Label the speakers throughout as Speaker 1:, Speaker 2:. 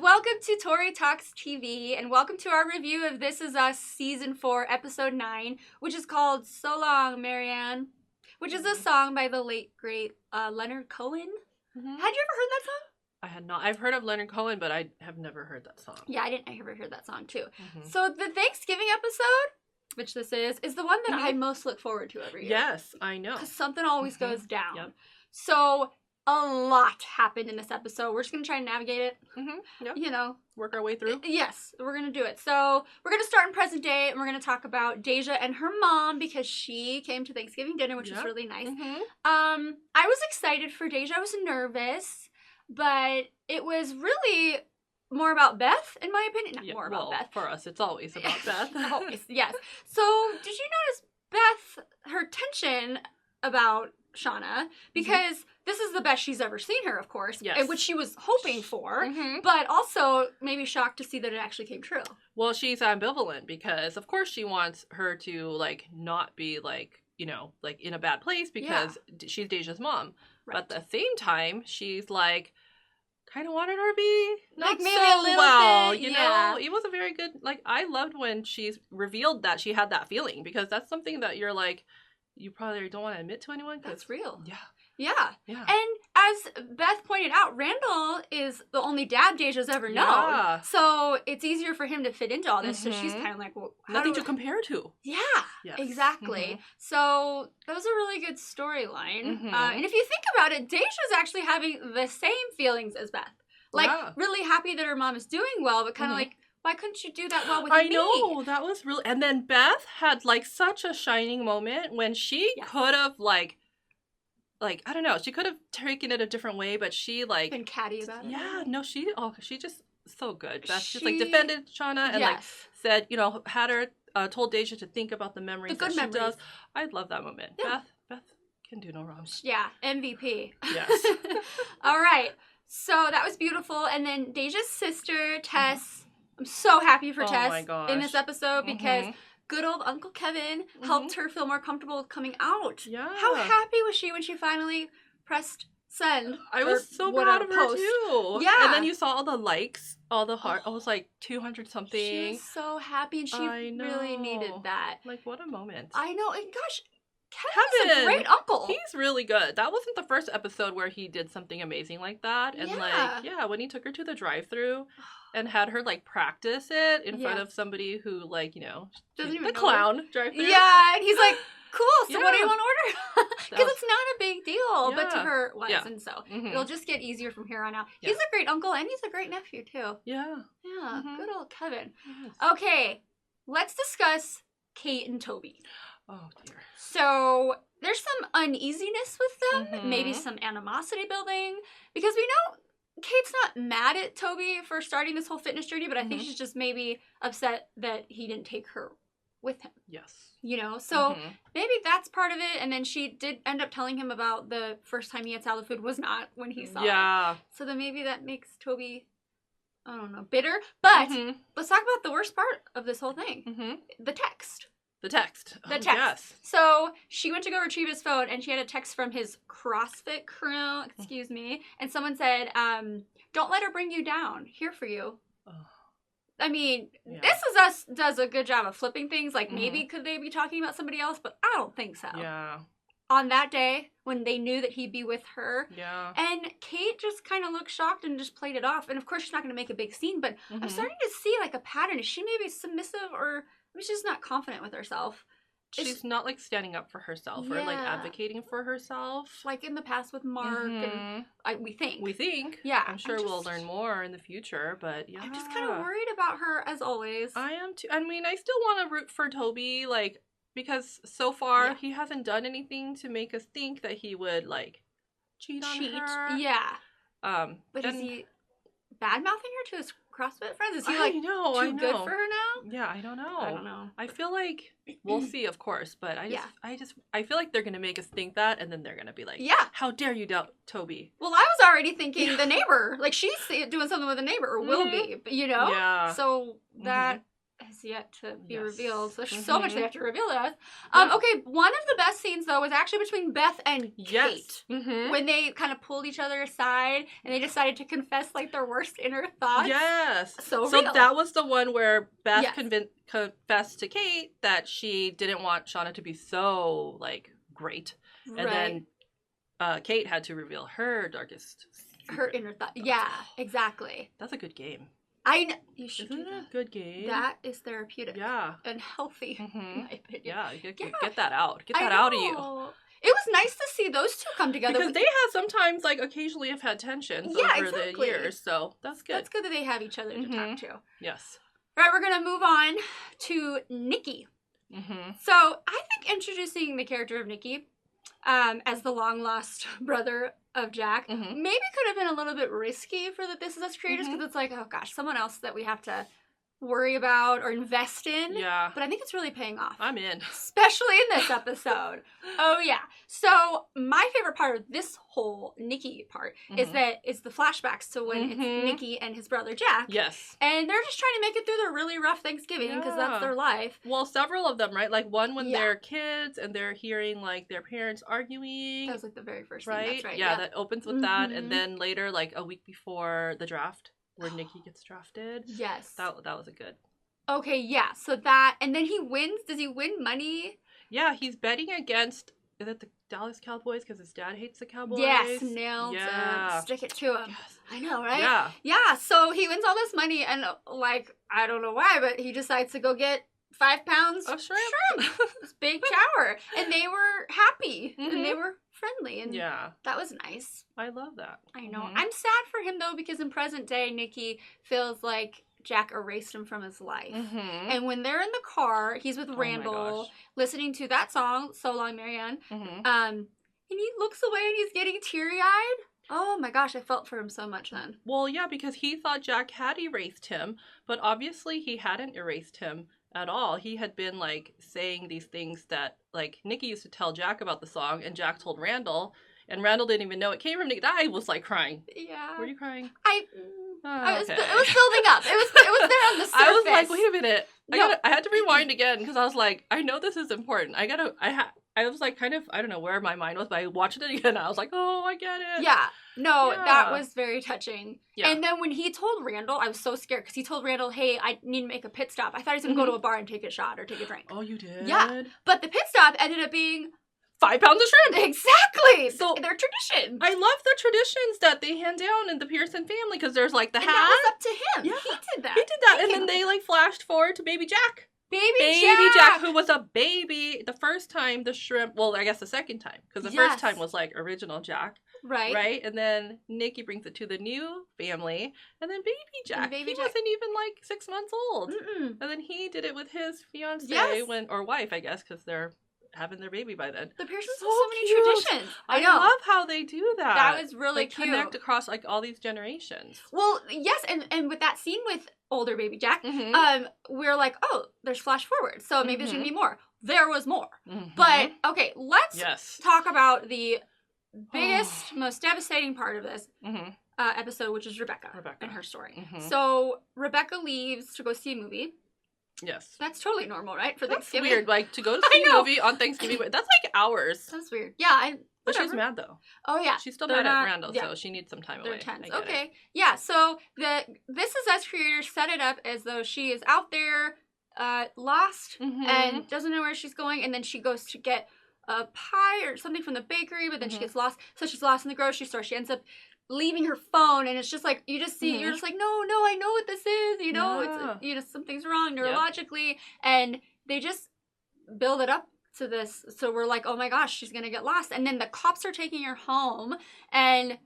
Speaker 1: welcome to Tori Talks TV, and welcome to our review of This Is Us Season 4, Episode 9, which is called So Long, Marianne, which is a song by the late, great Leonard Cohen. Mm-hmm. Had you ever heard that song?
Speaker 2: I had not. I've heard of Leonard Cohen, but I have never heard that song.
Speaker 1: Yeah, I ever heard that song, too. Mm-hmm. So the Thanksgiving episode, which this is the one that I most look forward to every year.
Speaker 2: Yes, I know.
Speaker 1: Because something always goes down. Yep. So a lot happened in this episode. We're just going to try and navigate it. Mm-hmm. Yep. You know.
Speaker 2: Work our way through. Yes,
Speaker 1: we're going to do it. So we're going to start in present day, and we're going to talk about Deja and her mom, because she came to Thanksgiving dinner, which was really nice. Mm-hmm. I was excited for Deja. I was nervous, but it was really more about Beth, in my opinion. Not more about Beth.
Speaker 2: For us, it's always about Beth.
Speaker 1: Always, yes. So did you notice Beth, her tension about Shauna, because this is the best she's ever seen her, of course, which she was hoping for, but also maybe shocked to see that it actually came true.
Speaker 2: Well, she's ambivalent because, of course, she wants her to, like, not be, like, you know, like, in a bad place because she's Deja's mom. Right. But at the same time, she's, like, kind of wanted her to be not like maybe so a little well, bit, you know? It was a very good, like, I loved when she's revealed that she had that feeling, because that's something that you're, like, you probably don't want to admit to anyone.
Speaker 1: That's real.
Speaker 2: Yeah.
Speaker 1: And as Beth pointed out, Randall is the only dad Deja's ever known. So it's easier for him to fit into all this. So she's kind of like, well,
Speaker 2: nothing to compare to.
Speaker 1: Yeah, exactly. So that was a really good storyline. And if you think about it, Deja's actually having the same feelings as Beth. Like, really happy that her mom is doing well, but kind of like, why couldn't you do that well with me?
Speaker 2: I know, that was really... And then Beth had, like, such a shining moment when she could have, like, I don't know, she could have taken it a different way, but she, like...
Speaker 1: Been catty about it.
Speaker 2: Yeah, no, she just so good. Beth just, like, defended Shauna and, like, said, you know, had her, told Deja to think about the memories that she does. I love that moment. Yeah. Beth can do no wrong.
Speaker 1: Yeah, MVP.
Speaker 2: Yes.
Speaker 1: All right, so that was beautiful. And then Deja's sister, Tess... I'm so happy for Tess in this episode because good old Uncle Kevin helped her feel more comfortable with coming out.
Speaker 2: Yeah.
Speaker 1: How happy was she when she finally pressed send?
Speaker 2: I was so proud of her too. Yeah. And then you saw all the likes, all the heart. I was like 200 something.
Speaker 1: She was so happy, and she really needed that.
Speaker 2: Like, what a moment.
Speaker 1: I know. And gosh, Kevin's a great uncle.
Speaker 2: He's really good. That wasn't the first episode where he did something amazing like that. And when he took her to the drive-thru and had her, like, practice it in front of somebody who, like, you know,
Speaker 1: doesn't even
Speaker 2: the clown drive-thru.
Speaker 1: Yeah, and he's like, cool, so what do you want to order? Because it's not a big deal, but to her it was. And so it'll just get easier from here on out. He's a great uncle, and he's a great nephew, too.
Speaker 2: Yeah.
Speaker 1: Yeah, good old Kevin. Yes. Okay, let's discuss Kate and Toby.
Speaker 2: Oh, dear.
Speaker 1: So there's some uneasiness with them, maybe some animosity building, because we know Kate's not mad at Toby for starting this whole fitness journey, but I think she's just maybe upset that he didn't take her with him.
Speaker 2: Yes.
Speaker 1: You know, so maybe that's part of it, and then she did end up telling him about the first time he had salad food was not when he saw it. So then maybe that makes Toby, I don't know, bitter. But let's talk about the worst part of this whole thing. The text.
Speaker 2: The text.
Speaker 1: The text. Yes. So she went to go retrieve his phone, and she had a text from his CrossFit crew, excuse me, and someone said, don't let her bring you down. Here for you. I mean, This Is Us does a good job of flipping things. Like, maybe could they be talking about somebody else? But I don't think so.
Speaker 2: Yeah.
Speaker 1: On that day, when they knew that he'd be with her.
Speaker 2: Yeah.
Speaker 1: And Kate just kind of looked shocked and just played it off. And, of course, she's not going to make a big scene, but I'm starting to see, like, a pattern. Is she maybe submissive, or... I mean, she's not confident with herself.
Speaker 2: She's not, like, standing up for herself or, like, advocating for herself.
Speaker 1: Like in the past with Mark, and we think.
Speaker 2: We think.
Speaker 1: Yeah.
Speaker 2: I'm sure we'll learn more in the future, but yeah.
Speaker 1: I'm just kind of worried about her, as always.
Speaker 2: I am, too. I mean, I still want to root for Toby, like, because so far he hasn't done anything to make us think that he would, like, cheat on her.
Speaker 1: Yeah. But is he bad-mouthing her to his CrossFit friends? Is he like too good for her now?
Speaker 2: Yeah, I don't know.
Speaker 1: I don't know.
Speaker 2: I feel like we'll see, of course, but I feel like they're gonna make us think that, and then they're gonna be like, how dare you doubt Toby?
Speaker 1: Well, I was already thinking the neighbor, like she's doing something with the neighbor, or will be, you know.
Speaker 2: Yeah.
Speaker 1: So that has yet to be
Speaker 2: Yes.
Speaker 1: revealed. So there's so much they have to reveal to us.
Speaker 2: Yeah.
Speaker 1: Okay, one of the best scenes, though, was actually between Beth and
Speaker 2: Yes.
Speaker 1: Kate. When they kind of pulled each other aside and they decided to confess, like, their worst inner thoughts.
Speaker 2: Yes.
Speaker 1: So
Speaker 2: So
Speaker 1: real.
Speaker 2: that was the one where Beth
Speaker 1: Yes.
Speaker 2: confessed to Kate that she didn't want Shauna to be so, like, great. And then Kate had to reveal her darkest secret.
Speaker 1: Her inner thought. Yeah, exactly.
Speaker 2: That's a good game.
Speaker 1: I know. You should
Speaker 2: Isn't
Speaker 1: do
Speaker 2: it
Speaker 1: that.
Speaker 2: a good game?
Speaker 1: That is therapeutic.
Speaker 2: Yeah.
Speaker 1: And healthy, in my opinion.
Speaker 2: Yeah, get
Speaker 1: Yeah.
Speaker 2: that out. Get
Speaker 1: I
Speaker 2: that out of you.
Speaker 1: know. It was nice to see those two come together.
Speaker 2: Because they have sometimes, like, occasionally have had tensions over the years, so that's good.
Speaker 1: That's good that they have each other to talk to.
Speaker 2: Yes.
Speaker 1: All right, we're going to move on to Nikki. So I think introducing the character of Nikki as the long-lost brother of Jack maybe could have been a little bit risky for the This Is Us creators, because it's like, oh gosh, someone else that we have to worry about or invest in.
Speaker 2: Yeah.
Speaker 1: But I think it's really paying off.
Speaker 2: I'm in.
Speaker 1: Especially in this episode. Oh yeah. So my favorite part of this whole Nikki part is the flashbacks to when it's Nikki and his brother Jack.
Speaker 2: Yes.
Speaker 1: And they're just trying to make it through their really rough Thanksgiving because that's their life.
Speaker 2: Well, several of them, right? Like one when they're kids and they're hearing like their parents arguing.
Speaker 1: That was like the very first
Speaker 2: right?
Speaker 1: thing. That's right.
Speaker 2: Yeah, that opens with that. And then later, like a week before the draft, where Nikki gets drafted.
Speaker 1: Yes.
Speaker 2: That was a good.
Speaker 1: Okay, yeah. So that, and then he wins. Does he win money?
Speaker 2: Yeah, he's betting against, is it the Dallas Cowboys because his dad hates the Cowboys?
Speaker 1: Yes, nailed
Speaker 2: yeah.
Speaker 1: it. Stick it to him.
Speaker 2: Yes.
Speaker 1: I know, right?
Speaker 2: Yeah.
Speaker 1: Yeah, so he wins all this money and, like, I don't know why, but he decides to go get 5 pounds
Speaker 2: of shrimp.
Speaker 1: This big tower. And they were happy. And they were friendly. And that was nice.
Speaker 2: I love that.
Speaker 1: I know. I'm sad for him, though, because in present day, Nikki feels like Jack erased him from his life. And when they're in the car, he's with Randall, listening to that song, So Long, Marianne. And he looks away and he's getting teary-eyed. Oh my gosh, I felt for him so much then.
Speaker 2: Well, yeah, because he thought Jack had erased him, but obviously he hadn't erased him at all. He had been, like, saying these things that, like, Nikki used to tell Jack about the song, and Jack told Randall, and Randall didn't even know it came from Nikki. I was, like, crying.
Speaker 1: Yeah.
Speaker 2: Were you crying?
Speaker 1: It was building up. It was there on the surface.
Speaker 2: I was like, wait a minute. I had to rewind again, because I was like, I know this is important. I was like, kind of, I don't know where my mind was, but I watched it again. I was like, oh, I get it.
Speaker 1: Yeah. No, that was very touching.
Speaker 2: Yeah.
Speaker 1: And then when he told Randall, I was so scared because he told Randall, hey, I need to make a pit stop. I thought he was going to go to a bar and take a shot or take a drink.
Speaker 2: Oh, you did?
Speaker 1: Yeah. But the pit stop ended up being
Speaker 2: 5 pounds of shrimp.
Speaker 1: Exactly.
Speaker 2: So
Speaker 1: their tradition.
Speaker 2: I love the traditions that they hand down in the Pearson family, because there's like the hat.
Speaker 1: That was up to him.
Speaker 2: Yeah.
Speaker 1: He did that.
Speaker 2: He did that. And then they like flashed forward to baby Jack.
Speaker 1: Baby
Speaker 2: Jack, who was a baby the first time the shrimp, well, I guess the second time, because the first time was like original Jack.
Speaker 1: Right.
Speaker 2: Right? And then Nikki brings it to the new family. And then baby Jack, he wasn't even like 6 months old. And then he did it with his fiancée, or wife, I guess, because they're having their baby by then.
Speaker 1: The Pearsons have so many traditions.
Speaker 2: I love how they do that.
Speaker 1: That was really cute.
Speaker 2: Connect across like all these generations.
Speaker 1: Well, yes, and with that scene with older baby Jack, we're like, oh, there's flash forward, so maybe there's gonna be more. There was more. But okay, let's talk about the biggest, most devastating part of this episode, which is Rebecca and her story. So Rebecca leaves to go see a movie.
Speaker 2: Yes.
Speaker 1: That's totally normal, right? For
Speaker 2: that's
Speaker 1: Thanksgiving.
Speaker 2: Weird, like to go to see a movie on Thanksgiving. That's like hours.
Speaker 1: That's weird. Yeah,
Speaker 2: but she's mad though.
Speaker 1: Oh yeah,
Speaker 2: she's still mad at Randall, so she needs some time away.
Speaker 1: They're tense. Okay, yeah. So This Is Us creators set it up as though she is out there, lost, and doesn't know where she's going, and then she goes to get a pie or something from the bakery, but then she gets lost. So she's lost in the grocery store. She ends up leaving her phone, and it's just like you just see you're just like no, I know what this is, it's something's wrong neurologically, and they just build it up to this, so we're like, oh my gosh, she's gonna get lost, and then the cops are taking her home, and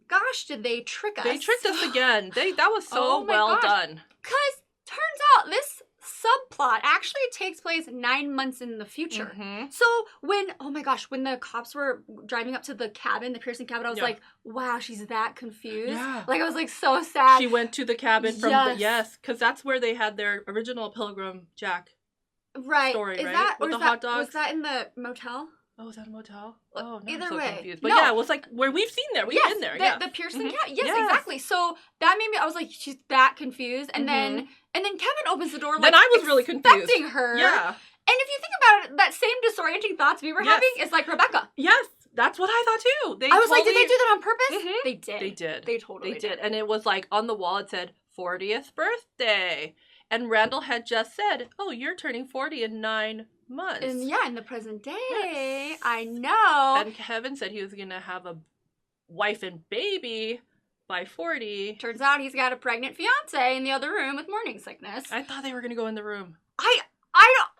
Speaker 1: gosh, did they trick us.
Speaker 2: They tricked us again. That was so well done,
Speaker 1: because turns out this subplot actually takes place 9 months in the future. So when the cops were driving up to the cabin, the Pearson cabin, I was like, wow, she's that confused. Like, I was like so sad.
Speaker 2: She went to the cabin from because that's where they had their original Pilgrim Jack story,
Speaker 1: is
Speaker 2: right?
Speaker 1: That,
Speaker 2: with the hot dogs.
Speaker 1: Was that in the motel?
Speaker 2: Oh, was that a motel? Oh, no,
Speaker 1: either
Speaker 2: I'm so
Speaker 1: way.
Speaker 2: confused. But
Speaker 1: no.
Speaker 2: yeah, it was like where we've seen there. We've been there.
Speaker 1: The Pearson
Speaker 2: Mhm.
Speaker 1: cat. Yes, exactly. So that made me. I was like, she's that confused, and then Kevin opens the door. Like,
Speaker 2: then I was really confused.
Speaker 1: Expecting her.
Speaker 2: Yeah.
Speaker 1: And if you think about it, that same disorienting thoughts we were having is like Rebecca.
Speaker 2: Yes, that's what I thought too.
Speaker 1: I was like, did they do that on purpose?
Speaker 2: Mhm.
Speaker 1: They did.
Speaker 2: They did.
Speaker 1: They totally did.
Speaker 2: And it was like on the wall. It said 40th birthday, and Randall had just said, "Oh, you're turning 40 in 9 months."
Speaker 1: And in the present day,
Speaker 2: Yes.
Speaker 1: I know.
Speaker 2: And Kevin said he was gonna have a wife and baby by 40.
Speaker 1: Turns out he's got a pregnant fiancée in the other room with morning sickness.
Speaker 2: I thought they were gonna go in the room.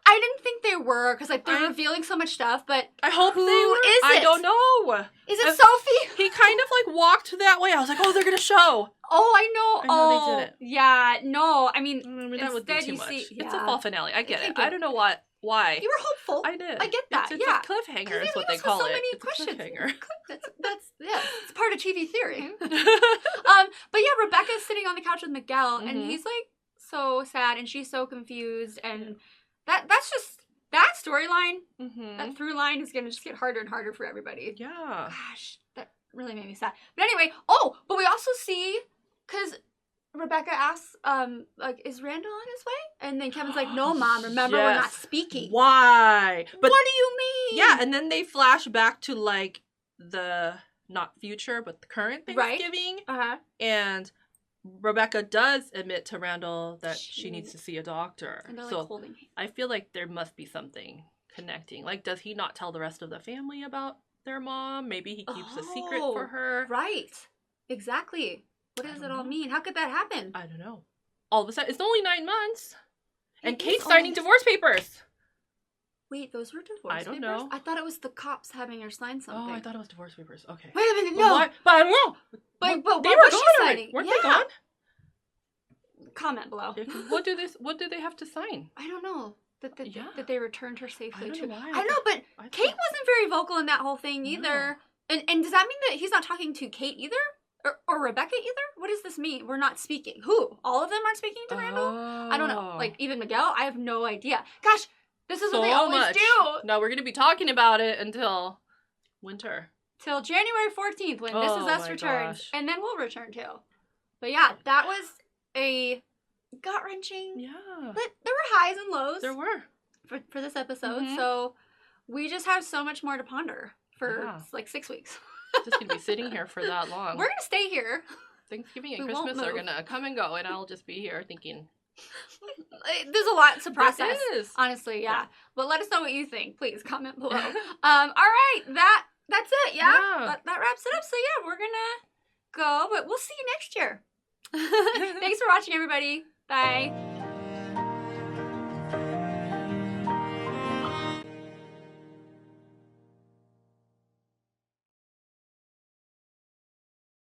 Speaker 1: I didn't think they were because like they're revealing so much stuff. But
Speaker 2: I hope
Speaker 1: who
Speaker 2: they were.
Speaker 1: is it?
Speaker 2: I don't know.
Speaker 1: Is it Sophie?
Speaker 2: He kind of like walked that way. I was like, oh, they're gonna show.
Speaker 1: Oh, I know.
Speaker 2: I know they did it.
Speaker 1: Yeah, no. I mean,
Speaker 2: that would be
Speaker 1: instead
Speaker 2: too
Speaker 1: you
Speaker 2: much.
Speaker 1: see-
Speaker 2: It's a
Speaker 1: yeah.
Speaker 2: fall finale. I get it.
Speaker 1: Thank
Speaker 2: I
Speaker 1: you.
Speaker 2: don't know why.
Speaker 1: You were hopeful.
Speaker 2: I did.
Speaker 1: I get that.
Speaker 2: It's
Speaker 1: yeah.
Speaker 2: a cliffhanger
Speaker 1: Because
Speaker 2: is
Speaker 1: they
Speaker 2: what
Speaker 1: leave
Speaker 2: they
Speaker 1: us with
Speaker 2: call
Speaker 1: so
Speaker 2: it.
Speaker 1: many
Speaker 2: It's
Speaker 1: questions.
Speaker 2: a cliffhanger.
Speaker 1: That's it's part of TV theory. But yeah, Rebecca's sitting on the couch with Miguel, and he's like so sad, and she's so confused, and that's just that storyline. That through line is gonna just get harder and harder for everybody.
Speaker 2: Yeah.
Speaker 1: Gosh, that really made me sad. But anyway, but we also see because Rebecca asks, like, is Randall on his way? And then Kevin's like, no, Mom, remember we're not speaking.
Speaker 2: Why? But
Speaker 1: what do you mean?
Speaker 2: Yeah, and then they flash back to like the not future but the current Thanksgiving.
Speaker 1: Uh-huh.
Speaker 2: And Rebecca does admit to Randall that she needs to see a doctor.
Speaker 1: And they're
Speaker 2: so
Speaker 1: like holding hands.
Speaker 2: I feel like there must be something connecting. Like, does he not tell the rest of the family about their mom? Maybe he keeps a secret for her.
Speaker 1: Right. Exactly. What does it all mean? How could that happen?
Speaker 2: I don't know. All of a sudden, it's only 9 months. And
Speaker 1: It
Speaker 2: Kate's
Speaker 1: is
Speaker 2: signing
Speaker 1: only-
Speaker 2: divorce papers.
Speaker 1: Wait, those were divorce
Speaker 2: I don't
Speaker 1: papers?
Speaker 2: know.
Speaker 1: I thought it was the cops having her sign something.
Speaker 2: Oh, I thought it was divorce papers. Okay.
Speaker 1: Wait a minute,
Speaker 2: Well,
Speaker 1: no.
Speaker 2: why? But I don't know.
Speaker 1: But
Speaker 2: they
Speaker 1: what
Speaker 2: were
Speaker 1: was
Speaker 2: gone
Speaker 1: she
Speaker 2: already.
Speaker 1: signing?
Speaker 2: Weren't they gone?
Speaker 1: Comment below.
Speaker 2: What do they have to sign?
Speaker 1: I don't know. That they returned her safely
Speaker 2: I don't
Speaker 1: to.
Speaker 2: know why.
Speaker 1: I know, but Kate wasn't very vocal in that whole thing either. No. And does that mean that he's not talking to Kate either? Or Rebecca either? What does this mean? We're not speaking. Who? All of them aren't speaking to Randall? I don't know. Like, even Miguel? I have no idea. Gosh, this is what they always do.
Speaker 2: No, we're going to be talking about it until winter.
Speaker 1: Till January 14th when This Is Us returns. Gosh. And then we'll return too. But yeah, that was a gut-wrenching.
Speaker 2: Yeah.
Speaker 1: But there were highs and lows.
Speaker 2: There were.
Speaker 1: For this episode. So we just have so much more to ponder for like 6 weeks.
Speaker 2: Just gonna be sitting here for that long.
Speaker 1: We're gonna stay here.
Speaker 2: Thanksgiving and Christmas are gonna come and go, and I'll just be here thinking.
Speaker 1: There's a lot to process.
Speaker 2: There is.
Speaker 1: Honestly, yeah. But let us know what you think. Please comment below. All right, that's it. Yeah. That wraps it up. So yeah, we're gonna go, but we'll see you next year. Thanks for watching, everybody. Bye.